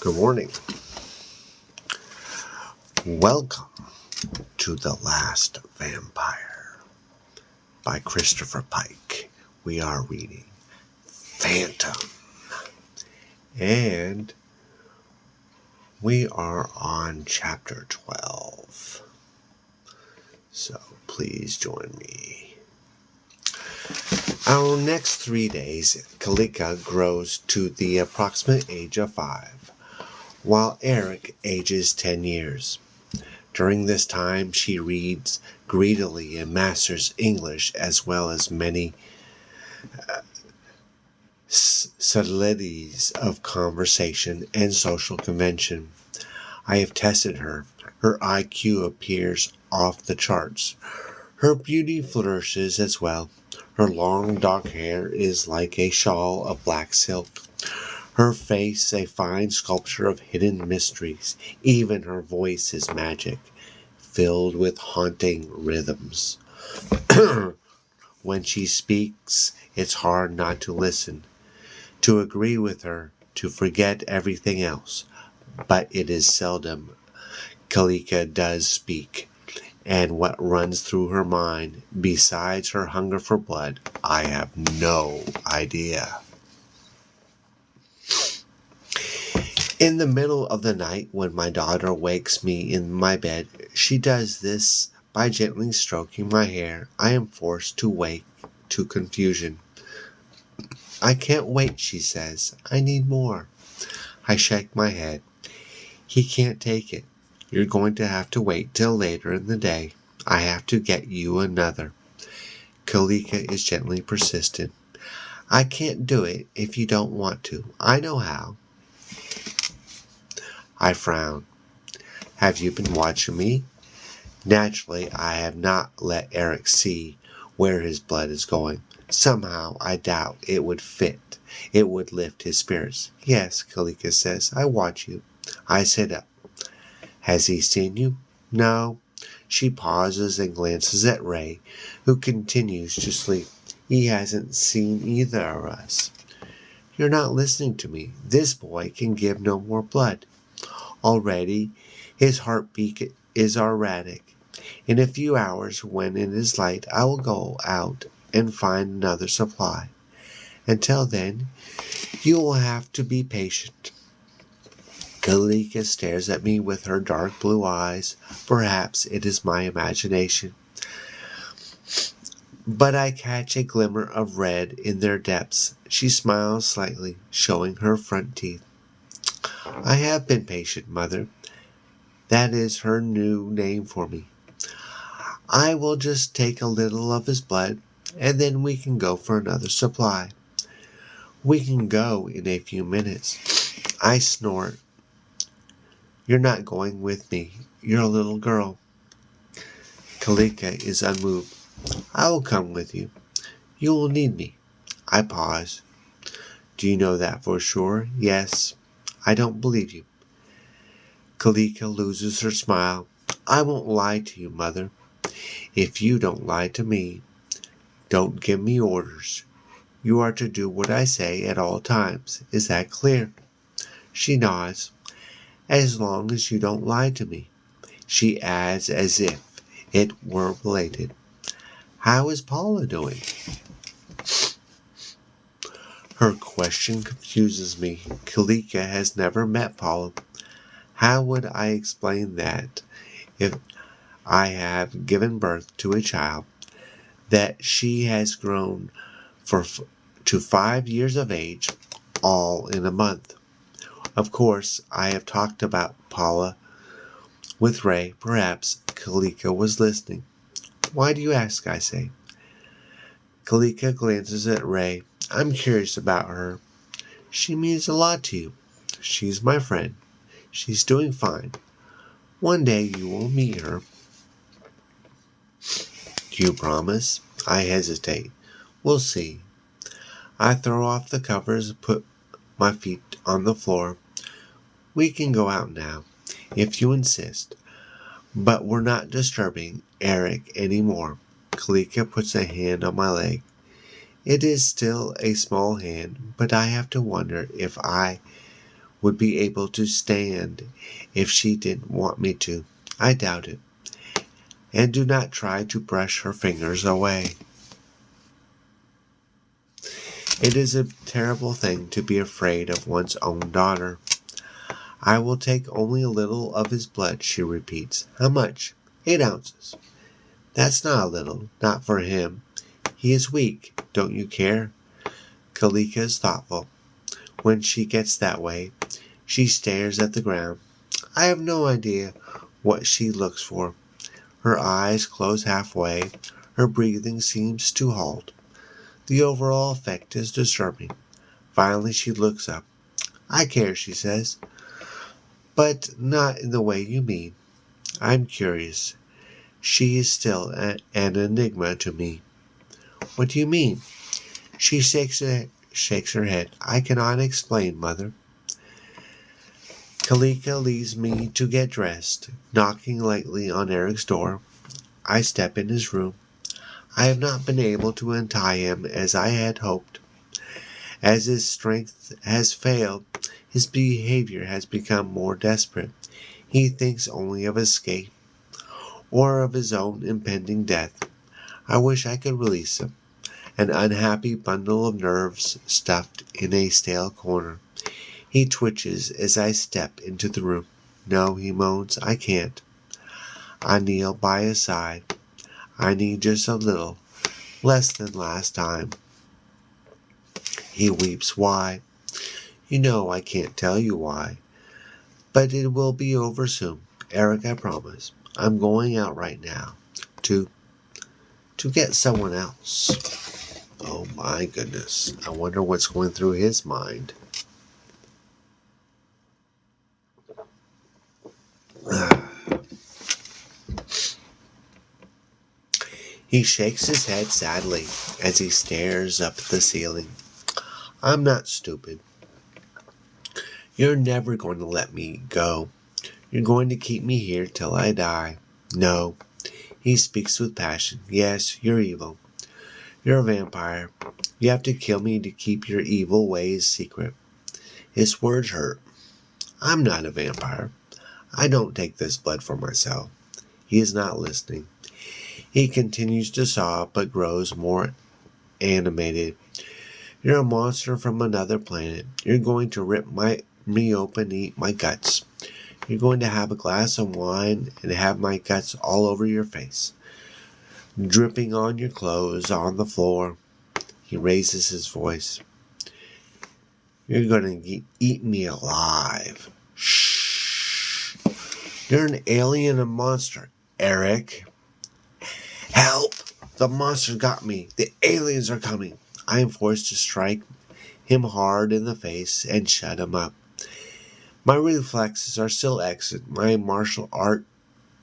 Good morning. Welcome to The Last Vampire by Christopher Pike. We are reading Phantom. And we are on chapter 12. So please join me. Our next 3 days, Kalika grows to the approximate age of 5, while Eric ages 10 years. During this time, she reads greedily and masters English as well as many subtleties of conversation and social convention. I have tested her. Her IQ appears off the charts. Her beauty flourishes as well. Her long dark hair is like a shawl of black silk. Her face a fine sculpture of hidden mysteries. Even her voice is magic, filled with haunting rhythms. When she speaks, it's hard not to listen, to agree with her, to forget everything else. But it is seldom Kalika does speak, and what runs through her mind, besides her hunger for blood, I have no idea. In the middle of the night, when my daughter wakes me in my bed, she does this by gently stroking my hair. I am forced to wake to confusion. I can't wait, she says. I need more. I shake my head. He can't take it. You're going to have to wait till later in the day. I have to get you another. Kalika is gently persistent. I can't do it if you don't want to. I know how. I frown. Have you been watching me? Naturally, I have not let Eric see where his blood is going. Somehow, I doubt it would fit. It would lift his spirits. Yes, Kalika says, I watch you. I sit up. Has he seen you? No. She pauses and glances at Ray, who continues to sleep. He hasn't seen either of us. You're not listening to me. This boy can give no more blood. Already, his heartbeat is erratic. In a few hours, when it is light, I will go out and find another supply. Until then, you will have to be patient. Kalika stares at me with her dark blue eyes. Perhaps it is my imagination, but I catch a glimmer of red in their depths. She smiles slightly, showing her front teeth. I have been patient, Mother. That is her new name for me. I will just take a little of his blood, and then we can go for another supply. We can go in a few minutes. I snort. You're not going with me. You're a little girl. Kalika is unmoved. I will come with you. You will need me. I pause. Do you know that for sure? Yes. I don't believe you. Kalika loses her smile. I won't lie to you, Mother. If you don't lie to me, don't give me orders. You are to do what I say at all times. Is that clear? She nods. As long as you don't lie to me. She adds as if it were related. How is Paula doing? Her question confuses me. Kalika has never met Paula. How would I explain that if I have given birth to a child, that she has grown to 5 years of age, all in a month? Of course, I have talked about Paula with Ray. Perhaps Kalika was listening. Why do you ask, I say. Kalika glances at Ray. I'm curious about her. She means a lot to you. She's my friend. She's doing fine. One day you will meet her. Do you promise? I hesitate. We'll see. I throw off the covers and put my feet on the floor. We can go out now, if you insist. But we're not disturbing Eric anymore. Kalika puts a hand on my leg. It is still a small hand, but I have to wonder if I would be able to stand if she didn't want me to. I doubt it. And do not try to brush her fingers away. It is a terrible thing to be afraid of one's own daughter. I will take only a little of his blood, she repeats. How much? 8 ounces. That's not a little, not for him. He is weak. Don't you care? Kalika is thoughtful. When she gets that way, she stares at the ground. I have no idea what she looks for. Her eyes close halfway. Her breathing seems to halt. The overall effect is disturbing. Finally, she looks up. I care, she says. But not in the way you mean. I'm curious. She is still an enigma to me. What do you mean? She shakes her head. I cannot explain, Mother. Kalika leaves me to get dressed, knocking lightly on Eric's door. I step in his room. I have not been able to untie him as I had hoped. As his strength has failed, his behavior has become more desperate. He thinks only of escape, or of his own impending death. I wish I could release him, an unhappy bundle of nerves stuffed in a stale corner. He twitches as I step into the room. No, he moans, I can't. I kneel by his side. I need just a little, less than last time. He weeps. Why? You know I can't tell you why. But it will be over soon. Eric, I promise. I'm going out right now. To get someone else. Oh my goodness. I wonder what's going through his mind. He shakes his head sadly as he stares up at the ceiling. I'm not stupid. You're never going to let me go. You're going to keep me here till I die. No. He speaks with passion. Yes, you're evil. You're a vampire. You have to kill me to keep your evil ways secret. His words hurt. I'm not a vampire. I don't take this blood for myself. He is not listening. He continues to sob, but grows more animated. You're a monster from another planet. You're going to rip me open and eat my guts. You're going to have a glass of wine and have my guts all over your face, dripping on your clothes, on the floor. He raises his voice. You're going to eat me alive. Shh. You're an alien and monster, Eric. Help! The monster got me. The aliens are coming. I am forced to strike him hard in the face and shut him up. My reflexes are still excellent. My martial art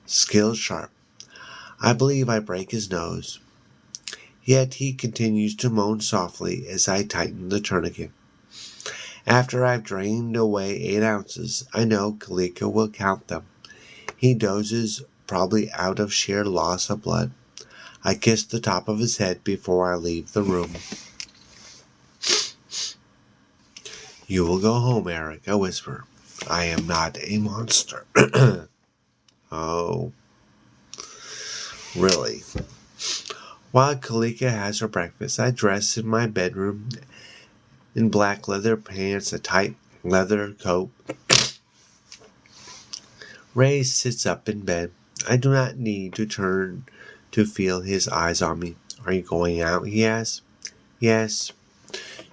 skills sharp. I believe I break his nose. Yet he continues to moan softly as I tighten the tourniquet. After I've drained away 8 ounces, I know Kalika will count them. He dozes, probably out of sheer loss of blood. I kiss the top of his head before I leave the room. You will go home, Eric, I whisper. I am not a monster. Oh, really? While Kalika has her breakfast, I dress in my bedroom in black leather pants, a tight leather coat. Ray sits up in bed. I do not need to turn to feel his eyes on me. Are you going out? He asks. Yes.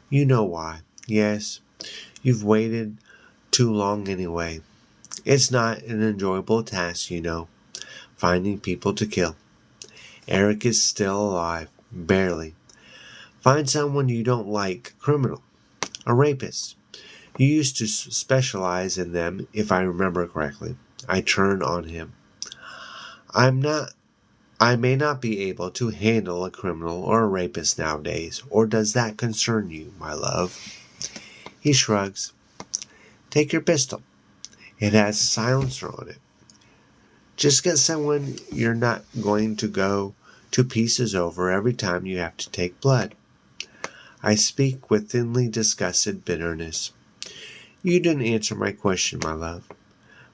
You know why. Yes. You've waited too long anyway. It's not an enjoyable task, you know, finding people to kill. Eric is still alive. Barely. Find someone you don't like. Criminal. A rapist. You used to specialize in them, if I remember correctly. I turn on him. I may not be able to handle a criminal or a rapist nowadays, or does that concern you, my love? He shrugs. Take your pistol. It has a silencer on it. Just get someone you're not going to go to pieces over every time you have to take blood. I speak with thinly disgusted bitterness. You didn't answer my question, my love,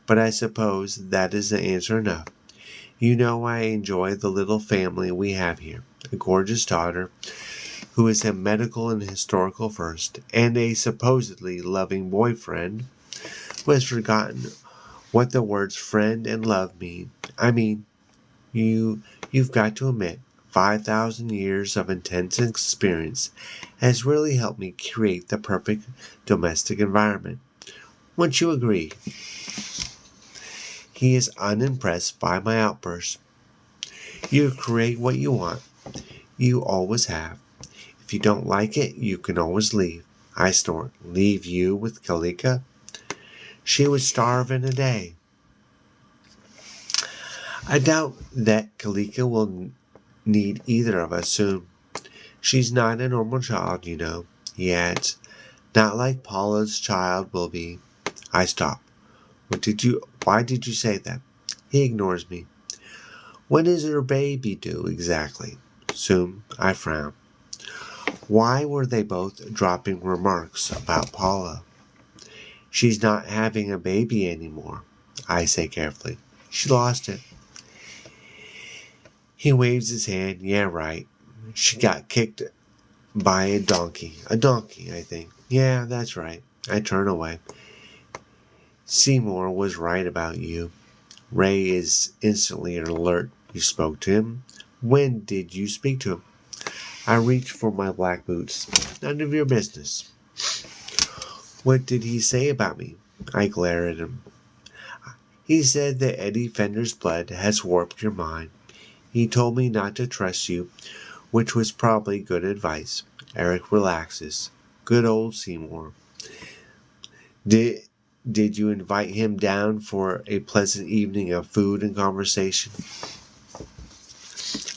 but I suppose that is the answer enough. You know I enjoy the little family we have here. A gorgeous daughter, who is a medical and historical first, and a supposedly loving boyfriend who has forgotten what the words friend and love mean. I mean, you've got to admit, 5,000 years of intense experience has really helped me create the perfect domestic environment. Wouldn't you agree? He is unimpressed by my outburst. You create what you want. You always have. If you don't like it, you can always leave. I snort. Leave you with Kalika? She would starve in a day. I doubt that Kalika will need either of us soon. She's not a normal child, you know. He adds, not like Paula's child will be. I stop. Why did you say that? He ignores me. When is her baby due exactly? Soon. I frown. Why were they both dropping remarks about Paula? She's not having a baby anymore, I say carefully. She lost it. He waves his hand. Yeah, right. She got kicked by a donkey. A donkey, I think. Yeah, that's right. I turn away. Seymour was right about you. Ray is instantly alert. You spoke to him? When did you speak to him? I reach for my black boots. None of your business. What did he say about me? I glare at him. He said that Eddie Fender's blood has warped your mind. He told me not to trust you, which was probably good advice. Eric relaxes. Good old Seymour. Did you invite him down for a pleasant evening of food and conversation?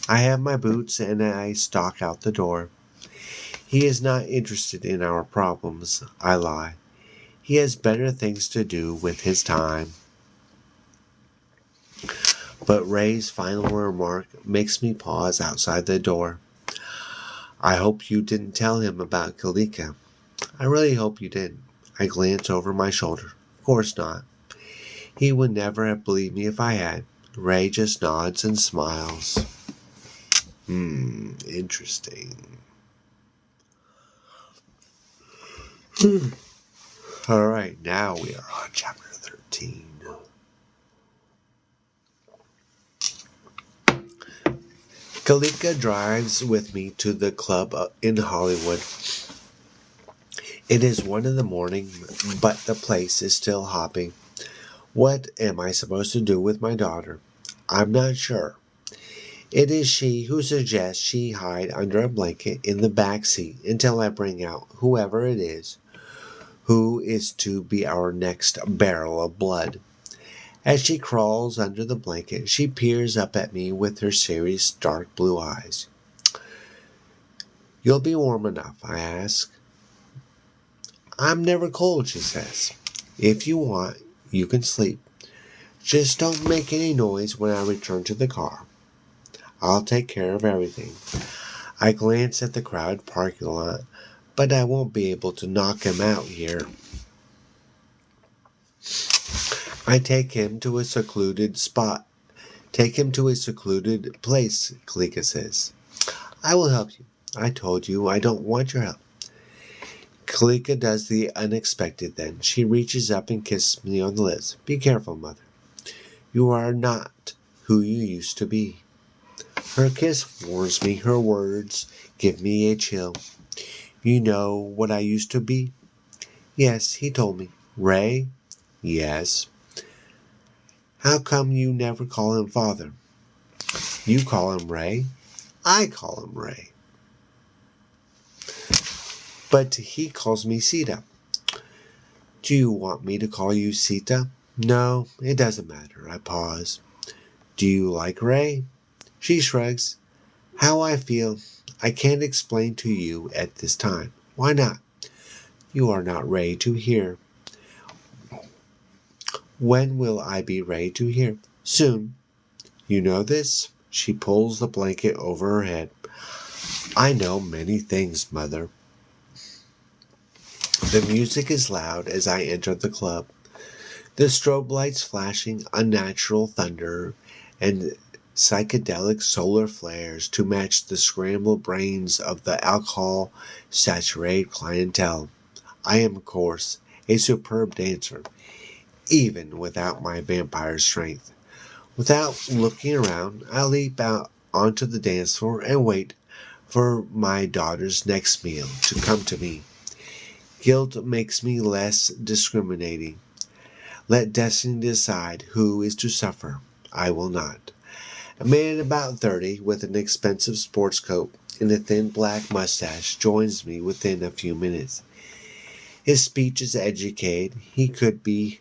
I have my boots and I stalk out the door. He is not interested in our problems. I lie. He has better things to do with his time. But Ray's final remark makes me pause outside the door. I hope you didn't tell him about Kalika. I really hope you didn't. I glance over my shoulder. Of course not. He would never have believed me if I had. Ray just nods and smiles. Interesting. All right, now we are on chapter 13. Kalika drives with me to the club in Hollywood. It is 1 in the morning, but the place is still hopping. What am I supposed to do with my daughter? I'm not sure. It is she who suggests she hide under a blanket in the back seat until I bring out whoever it is who is to be our next barrel of blood. As she crawls under the blanket, she peers up at me with her serious dark blue eyes. You'll be warm enough, I ask. I'm never cold, she says. If you want, you can sleep. Just don't make any noise when I return to the car. I'll take care of everything. I glance at the crowded parking lot, but I won't be able to knock him out here. I take him to a secluded spot. Take him to a secluded place, Kalika says. I will help you. I told you I don't want your help. Kalika does the unexpected then. She reaches up and kisses me on the lips. Be careful, mother. You are not who you used to be. Her kiss warms me. Her words give me a chill. You know what I used to be? Yes, he told me. Ray? Yes. How come you never call him father? You call him Ray. I call him Ray. But he calls me Sita. Do you want me to call you Sita? No, it doesn't matter. I pause. Do you like Ray? She shrugs. How I feel, I can't explain to you at this time. Why not? You are not ready to hear. When will I be ready to hear? Soon. You know this? She pulls the blanket over her head. I know many things, mother. The music is loud as I enter the club. The strobe lights flashing unnatural thunder and psychedelic solar flares to match the scrambled brains of the alcohol-saturated clientele. I am, of course, a superb dancer, even without my vampire strength. Without looking around, I leap out onto the dance floor and wait for my daughter's next meal to come to me. Guilt makes me less discriminating. Let destiny decide who is to suffer. I will not. A man about 30 with an expensive sports coat and a thin black mustache joins me within a few minutes. His speech is educated. He could be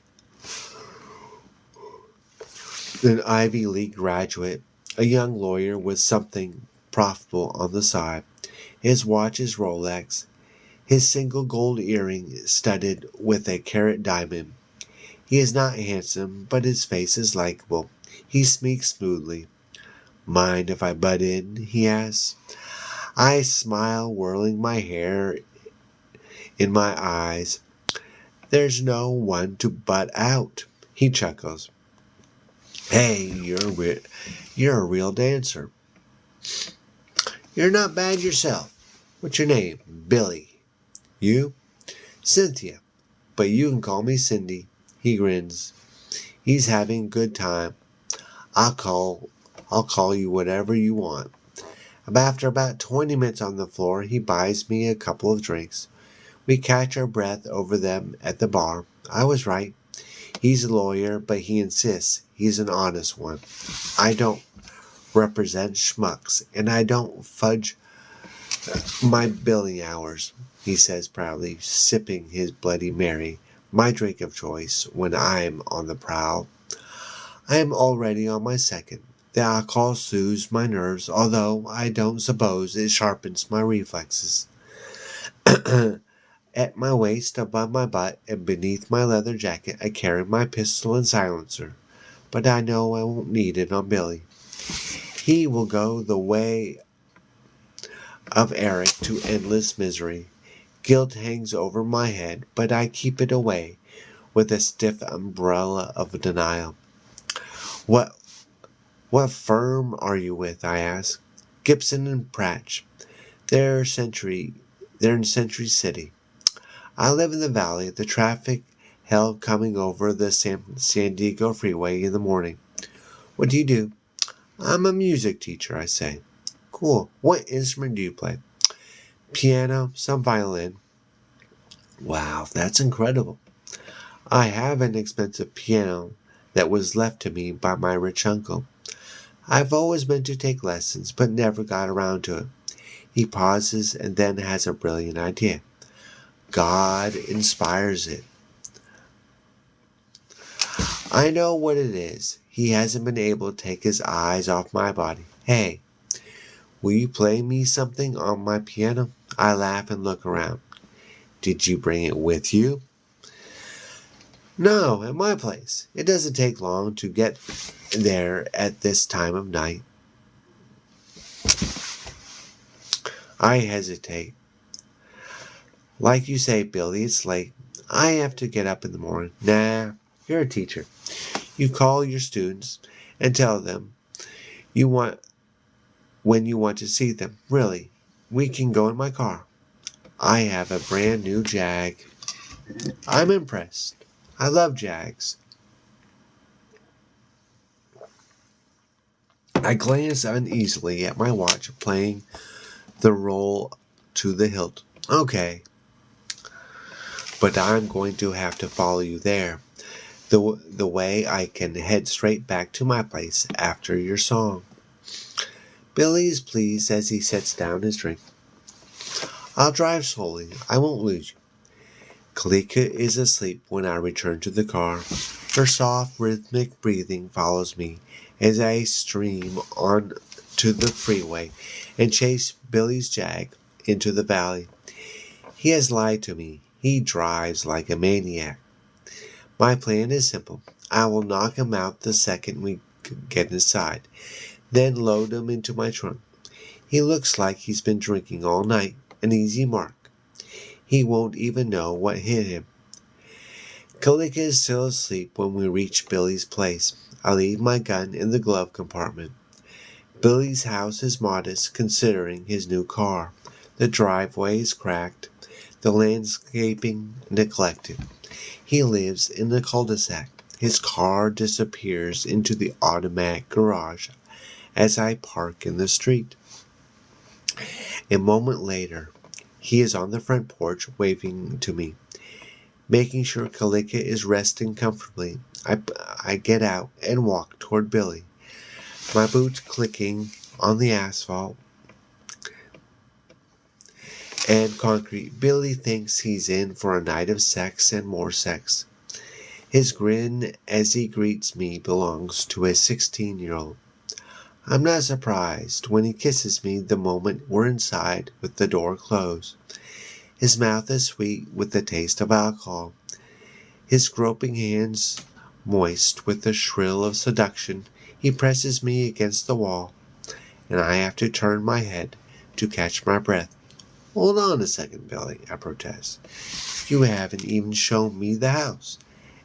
an Ivy League graduate, a young lawyer with something profitable on the side. His watch is Rolex, his single gold earring studded with a carat diamond. He is not handsome, but his face is likable. He speaks smoothly. Mind if I butt in? He asks. I smile, whirling my hair in my eyes. There's no one to butt out. He chuckles. Hey, you're a real dancer. You're not bad yourself. What's your name? Billy. You? Cynthia. But you can call me Cindy. He grins. He's having a good time. I'll call you whatever you want. After about 20 minutes on the floor, he buys me a couple of drinks. We catch our breath over them at the bar. I was right. He's a lawyer, but he insists he's an honest one. I don't represent schmucks, and I don't fudge my billing hours, he says proudly, sipping his Bloody Mary, my drink of choice when I'm on the prowl. I am already on my second. The alcohol soothes my nerves, although I don't suppose it sharpens my reflexes. At my waist, above my butt, and beneath my leather jacket, I carry my pistol and silencer. But I know I won't need it on Billy. He will go the way of Eric to endless misery. Guilt hangs over my head, but I keep it away with a stiff umbrella of denial. What firm are you with? I ask. Gibson and Pratt. They're in Century City. I live in the valley, the traffic hell coming over the San Diego freeway in the morning. What do you do? I'm a music teacher, I say. Cool. What instrument do you play? Piano, some violin. Wow, that's incredible. I have an expensive piano that was left to me by my rich uncle. I've always meant to take lessons, but never got around to it. He pauses and then has a brilliant idea. God inspires it. I know what it is. He hasn't been able to take his eyes off my body. Hey, will you play me something on my piano? I laugh and look around. Did you bring it with you? No, at my place. It doesn't take long to get there at this time of night. I hesitate. Like you say, Billy, it's late. I have to get up in the morning. Nah, you're a teacher. You call your students and tell them when you want to see them. Really, we can go in my car. I have a brand new Jag. I'm impressed. I love Jags. I glance uneasily at my watch, playing the roll to the hilt. Okay, but I'm going to have to follow you there. The way I can head straight back to my place after your song. Billy is pleased as he sets down his drink. I'll drive slowly. I won't lose you. Kalika is asleep when I return to the car. Her soft, rhythmic breathing follows me as I stream on to the freeway and chase Billy's Jag into the valley. He has lied to me. He drives like a maniac. My plan is simple. I will knock him out the second we get inside, then load him into my trunk. He looks like he's been drinking all night. An easy mark. He won't even know what hit him. Kalika is still asleep when we reach Billy's place. I leave my gun in the glove compartment. Billy's house is modest considering his new car. The driveway is cracked, the landscaping neglected. He lives in the cul-de-sac. His car disappears into the automatic garage as I park in the street. A moment later, he is on the front porch waving to me. Making sure Kalika is resting comfortably, I get out and walk toward Billy. My boots clicking on the asphalt and concrete. Billy thinks he's in for a night of sex and more sex. His grin as he greets me belongs to a 16-year-old. I'm not surprised when he kisses me the moment we're inside with the door closed. His mouth is sweet with the taste of alcohol. His groping hands moist with the shrill of seduction. He presses me against the wall, and I have to turn my head to catch my breath. Hold on a second, Billy, I protest. You haven't even shown me the house.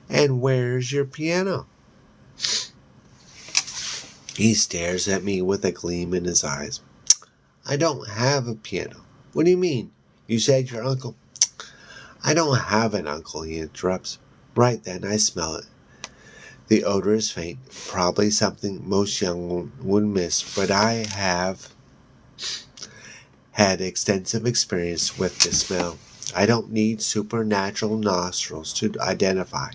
And where's your piano? He stares at me with a gleam in his eyes. I don't have a piano. What do you mean? You said your uncle. I don't have an uncle, he interrupts. Right then, I smell it. The odor is faint, probably something most young would miss, but I have had extensive experience with this smell. I don't need supernatural nostrils to identify.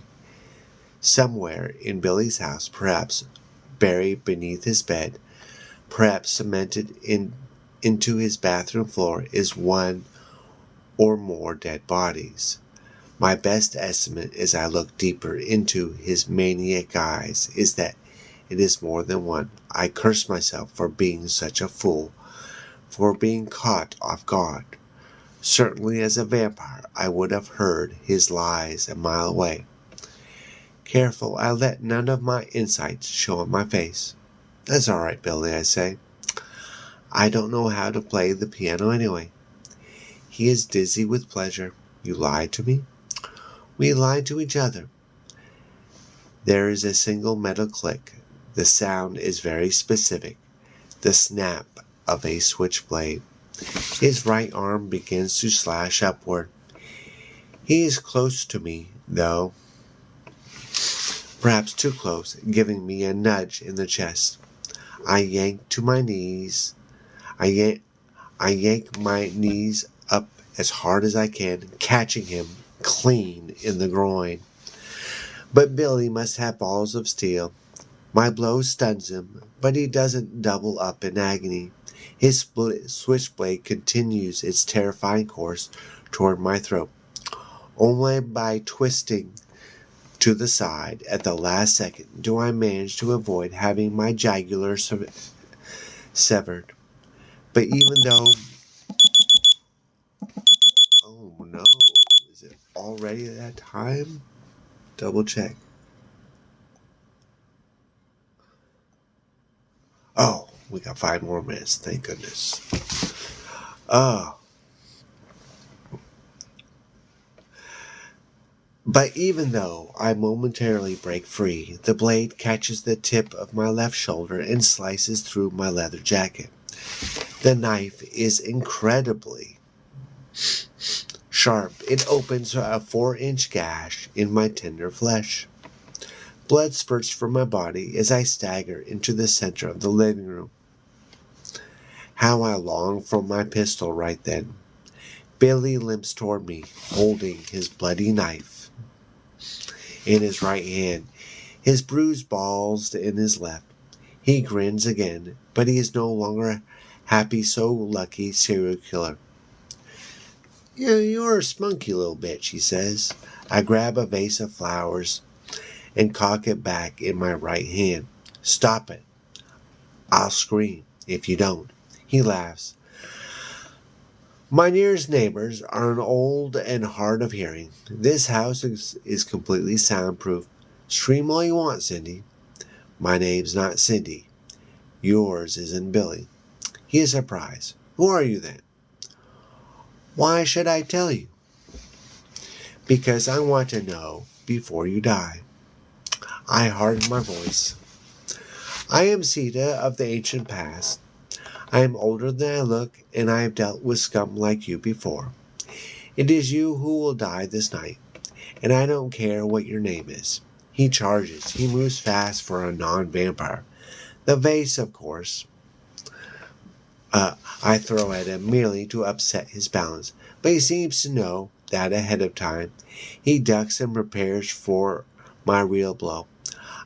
Somewhere in Billy's house, perhaps buried beneath his bed, perhaps cemented into his bathroom floor, is one or more dead bodies. My best estimate as I look deeper into his maniac eyes is that it is more than one. I curse myself for being such a fool, for being caught off guard. Certainly as a vampire, I would have heard his lies a mile away. Careful, I let none of my insights show on my face. That's all right, Billy, I say. I don't know how to play the piano anyway. He is dizzy with pleasure. You lied to me? We lied to each other. There is a single metal click. The sound is very specific. The snap of a switchblade. His right arm begins to slash upward. He is close to me, though. Perhaps too close, giving me a nudge in the chest. I yank to my knees. I yank my knees up as hard as I can, catching him clean in the groin. But Billy must have balls of steel. My blow stuns him, but he doesn't double up in agony. His switchblade continues its terrifying course toward my throat. Only by twisting to the side at the last second do I manage to avoid having my jugular severed. But even though... Oh no, is it already that time? Double check. Oh, we got 5 more minutes, thank goodness. But even though I momentarily break free, the blade catches the tip of my left shoulder and slices through my leather jacket. The knife is incredibly sharp. It opens a 4-inch gash in my tender flesh. Blood spurts from my body as I stagger into the center of the living room. How I long for my pistol right then. Billy limps toward me, holding his bloody knife in his right hand, his bruised balls in his left. He grins again, but he is no longer happy-so-lucky serial killer. You're a spunky little bitch, he says. I grab a vase of flowers and cock it back in my right hand. Stop it. I'll scream if you don't. He laughs. My nearest neighbors are old and hard of hearing. This house is completely soundproof. Scream all you want, Cindy. My name's not Cindy. Yours isn't Billy. He is surprised. Who are you then? Why should I tell you? because I want to know before you die. I hardened my voice. I am Sita of the ancient past. I am older than I look, and I have dealt with scum like you before. It is you who will die this night, and I don't care what your name is. He charges. He moves fast for a non-vampire. The vase, of course, I throw at him merely to upset his balance, but he seems to know that ahead of time. He ducks and prepares for my real blow.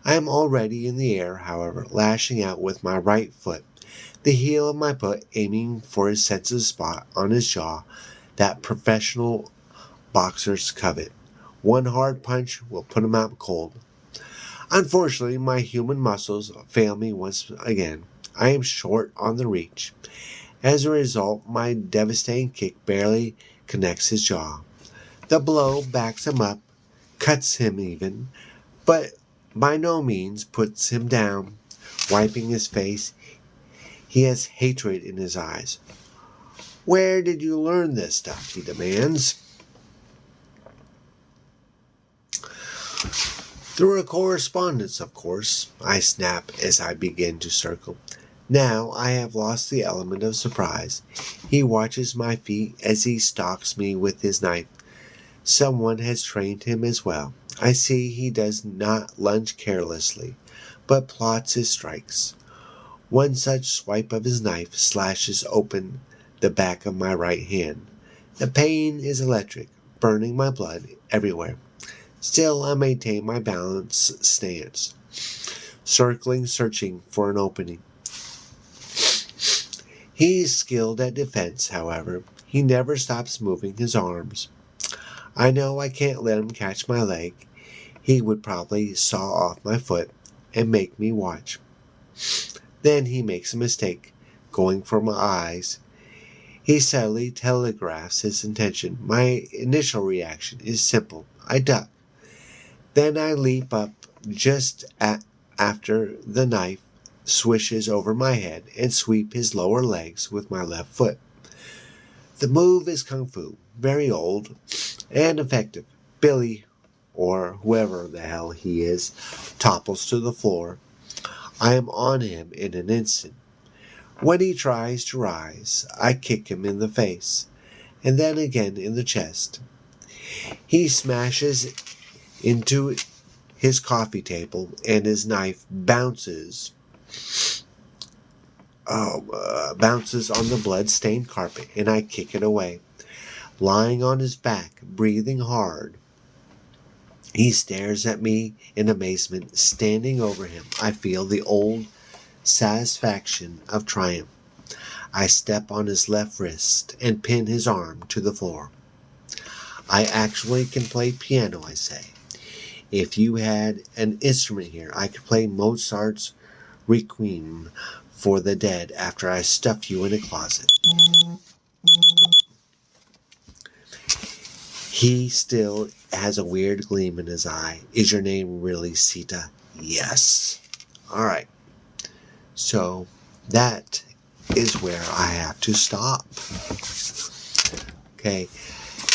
I am already in the air, however, lashing out with my right foot, the heel of my foot aiming for his sensitive spot on his jaw that professional boxers covet. One hard punch will put him out cold. Unfortunately, my human muscles fail me once again. I am short on the reach. As a result, my devastating kick barely connects his jaw. The blow backs him up, cuts him even, but by no means puts him down. Wiping his face, he has hatred in his eyes. Where did you learn this stuff? He demands. Through a correspondence, of course, I snap as I begin to circle. Now I have lost the element of surprise. He watches my feet as he stalks me with his knife. Someone has trained him as well. I see he does not lunge carelessly, but plots his strikes. One such swipe of his knife slashes open the back of my right hand. The pain is electric, burning my blood everywhere. Still, I maintain my balanced stance, circling, searching for an opening. He is skilled at defense, however. He never stops moving his arms. I know I can't let him catch my leg. He would probably saw off my foot and make me watch. Then he makes a mistake, going for my eyes. He subtly telegraphs his intention. My initial reaction is simple. I duck. Then I leap up just after the knife swishes over my head and sweep his lower legs with my left foot. The move is kung fu, very old and effective. Billy, or whoever the hell he is, topples to the floor. I am on him in an instant. When he tries to rise, I kick him in the face, and then again in the chest. He smashes into his coffee table, and his knife bounces on the blood-stained carpet, and I kick it away. Lying on his back, breathing hard, he stares at me in amazement. Standing over him, I feel the old satisfaction of triumph. I step on his left wrist and pin his arm to the floor. I actually can play piano, I say. If you had an instrument here, I could play Mozart's Requiem for the Dead after I stuff you in a closet. He still has a weird gleam in his eye. Is your name really Sita? Yes. Alright. So that is where I have to stop. Okay.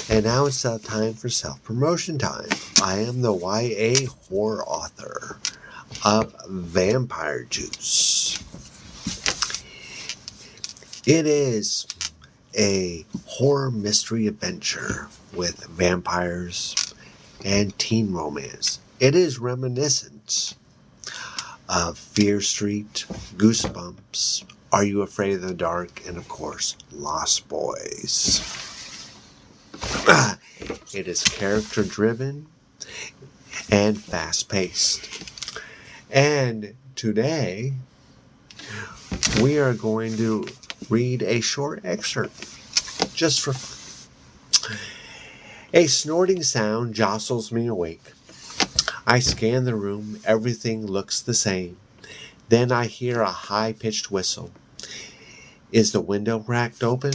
And now it's time for self-promotion time. I am the YA horror author of Vampire Juice. It is a horror mystery adventure with vampires and teen romance. It is reminiscent of Fear Street, Goosebumps, Are You Afraid of the Dark, and of course, Lost Boys. It is character-driven and fast-paced. And today, we are going to read a short excerpt just for fun. A snorting sound jostles me awake. I scan the room. Everything looks the same. Then I hear a high-pitched whistle. Is the window cracked open?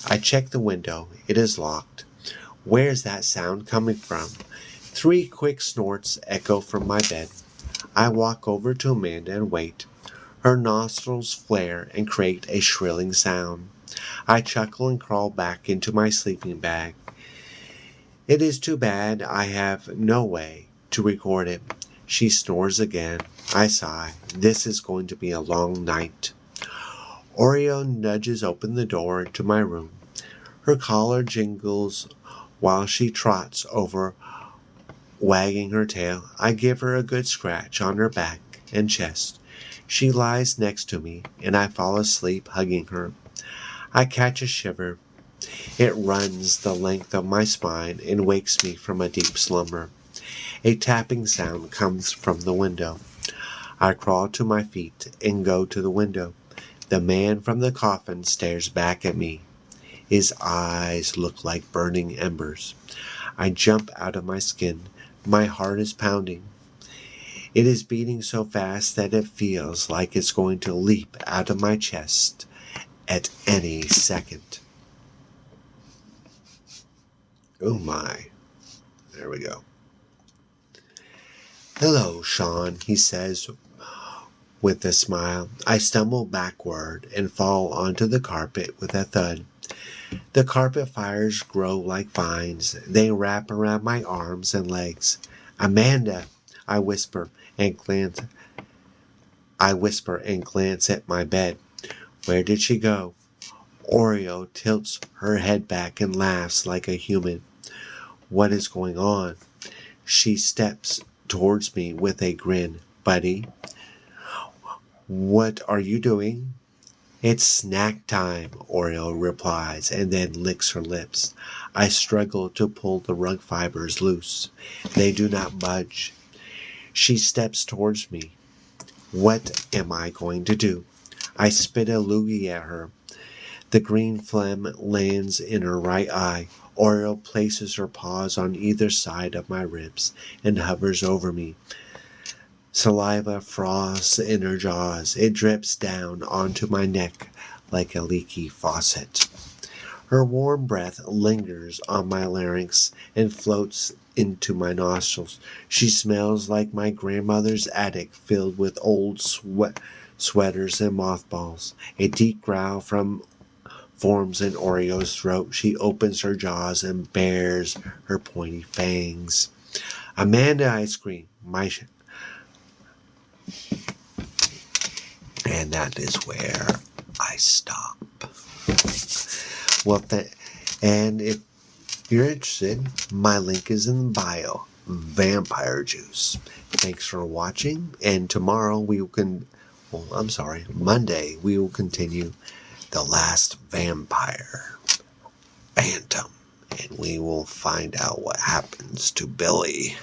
I check the window. It is locked. Where's that sound coming from? 3 quick snorts echo from my bed. I walk over to Amanda and wait. Her nostrils flare and create a shrilling sound. I chuckle and crawl back into my sleeping bag. It is too bad I have no way to record it. She snores again. I sigh. This is going to be a long night. Oreo nudges open the door to my room. Her collar jingles while she trots over, wagging her tail. I give her a good scratch on her back and chest. She lies next to me, and I fall asleep hugging her. I catch a shiver. It runs the length of my spine and wakes me from a deep slumber. A tapping sound comes from the window. I crawl to my feet and go to the window. The man from the coffin stares back at me. His eyes look like burning embers. I jump out of my skin. My heart is pounding. It is beating so fast that it feels like it's going to leap out of my chest at any second. Oh my. There we go. Hello, Sean, he says with a smile. I stumble backward and fall onto the carpet with a thud. The carpet fires grow like vines. They wrap around my arms and legs. Amanda, I whisper and glance at my bed. Where did she go? Oreo tilts her head back and laughs like a human. What is going on? She steps towards me with a grin. Buddy, what are you doing? It's snack time, Oreo replies, and then licks her lips. I struggle to pull the rug fibers loose. They do not budge. She steps towards me. What am I going to do? I spit a loogie at her. The green phlegm lands in her right eye. Oreo places her paws on either side of my ribs and hovers over me. Saliva froths in her jaws. It drips down onto my neck like a leaky faucet. Her warm breath lingers on my larynx and floats into my nostrils. She smells like my grandmother's attic filled with old sweaters and mothballs. A deep growl forms in Oreo's throat. She opens her jaws and bares her pointy fangs. Amanda, I scream. And that is where I stop. Well, and if you're interested, my link is in the bio. Vampire Juice. Thanks for watching, and tomorrow Monday we will continue The Last Vampire, Phantom, and we will find out what happens to Billy.